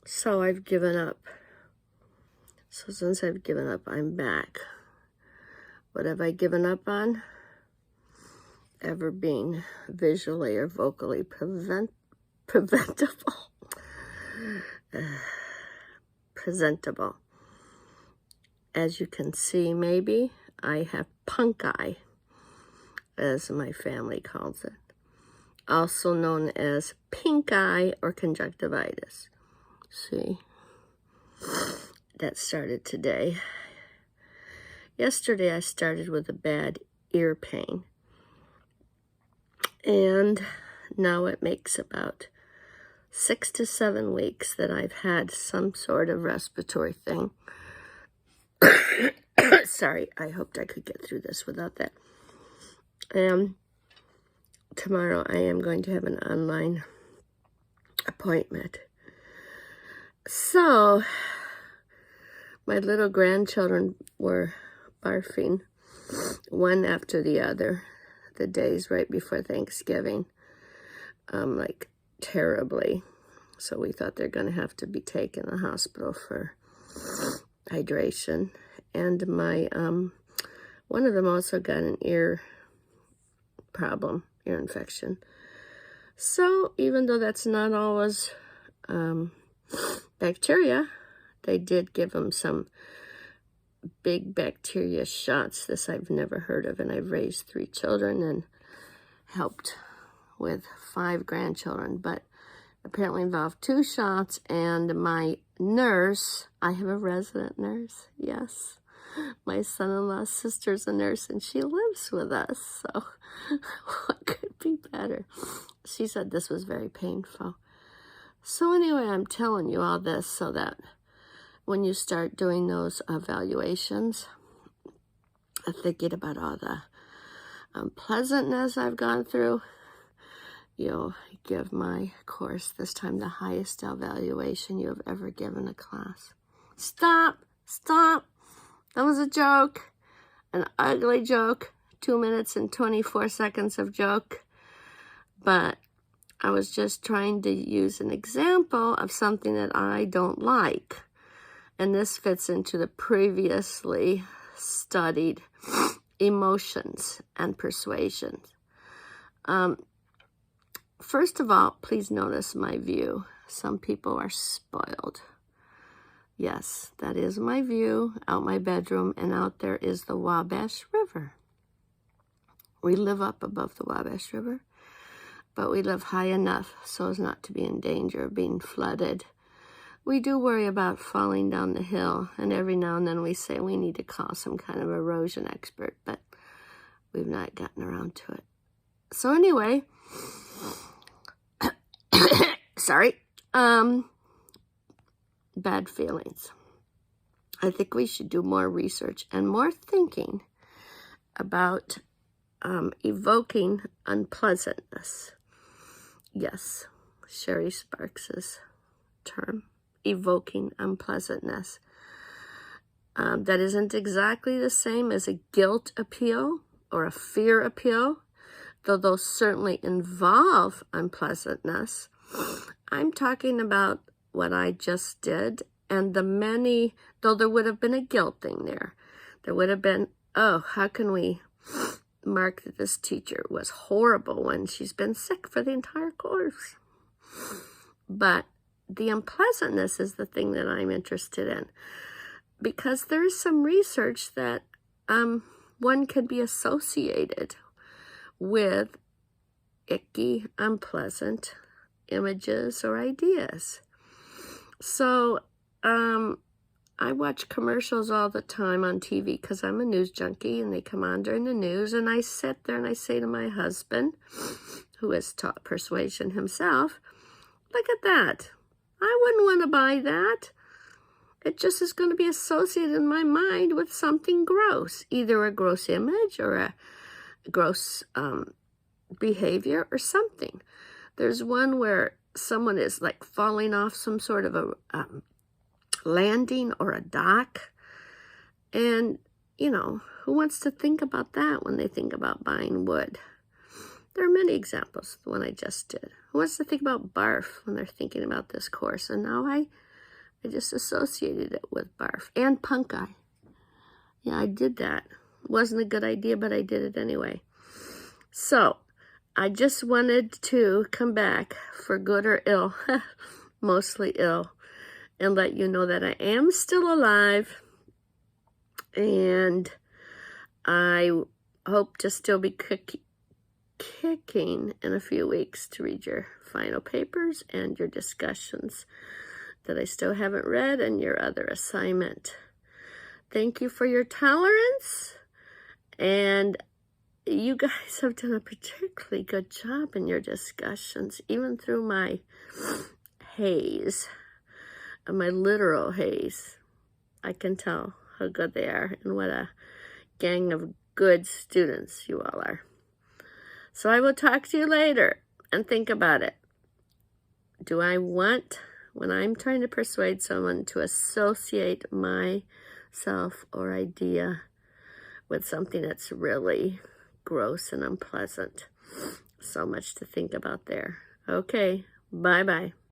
So I've given up. So since I've given up, I'm back. What have I given up on? Ever being visually or vocally preventable. Presentable. As you can see, maybe, I have punk eye, as my family calls it. Also known as pink eye or conjunctivitis. See? That started today. Yesterday I started with a bad ear pain. And now it makes about 6 to 7 weeks that I've had some sort of respiratory thing. Sorry, I hoped I could get through this without that. Tomorrow I am going to have an online appointment. So, my little grandchildren were barfing one after the other the days right before Thanksgiving, like terribly. So we thought they're going to have to be taken to the hospital for hydration. And my one of them also got an ear problem, ear infection. So even though that's not always bacteria, they did give them some big bacteria shots. This I've never heard of, and I've raised 3 children and helped with 5 grandchildren, but apparently involved 2 shots. And my nurse, I have a resident nurse, yes. My son-in-law's sister's a nurse, and she lives with us, so what could be better? She said this was very painful. So anyway, I'm telling you all this so that when you start doing those evaluations, thinking about all the unpleasantness I've gone through, you'll give my course this time the highest evaluation you have ever given a class. Stop! That was a joke, an ugly joke, 2 minutes and 24 seconds of joke, but I was just trying to use an example of something that I don't like. And this fits into the previously studied emotions and persuasions. First of all, please notice my view. Some people are spoiled. Yes, that is my view out my bedroom, and out there is the Wabash River. We live up above the Wabash River, but we live high enough so as not to be in danger of being flooded. We do worry about falling down the hill, and every now and then we say we need to call some kind of erosion expert, but we've not gotten around to it. So anyway, sorry, bad feelings. I think we should do more research and more thinking about evoking unpleasantness. Yes, Sherry Sparks's term. Evoking unpleasantness. That isn't exactly the same as a guilt appeal or a fear appeal, though those certainly involve unpleasantness. I'm talking about what I just did, and the many, though there would have been a guilt thing there. There would have been, oh, how can we mark that this teacher was horrible when she's been sick for the entire course? But the unpleasantness is the thing that I'm interested in, because there is some research that one can be associated with icky, unpleasant images or ideas. So I watch commercials all the time on TV because I'm a news junkie, and they come on during the news, and I sit there and I say to my husband, who has taught persuasion himself, look at that. I wouldn't want to buy that. It just is going to be associated in my mind with something gross, either a gross image or a gross behavior or something. There's one where someone is like falling off some sort of a landing or a dock. And, you know, who wants to think about that when they think about buying wood? There are many examples, the one I just did. Who wants to think about barf when they're thinking about this course? And now I I just associated it with barf and punk eye. Yeah, I did that. Wasn't a good idea, but I did it anyway. So, I just wanted to come back for good or ill, mostly ill, and let you know that I am still alive, and I hope to still be kicking in a few weeks to read your final papers and your discussions that I still haven't read and your other assignment. Thank you for your tolerance, and you guys have done a particularly good job in your discussions, even through my haze, my literal haze. I can tell how good they are and what a gang of good students you all are. So I will talk to you later, and think about it. Do I want, when I'm trying to persuade someone to associate myself or idea with something that's really gross and unpleasant? So much to think about there. Okay, bye-bye.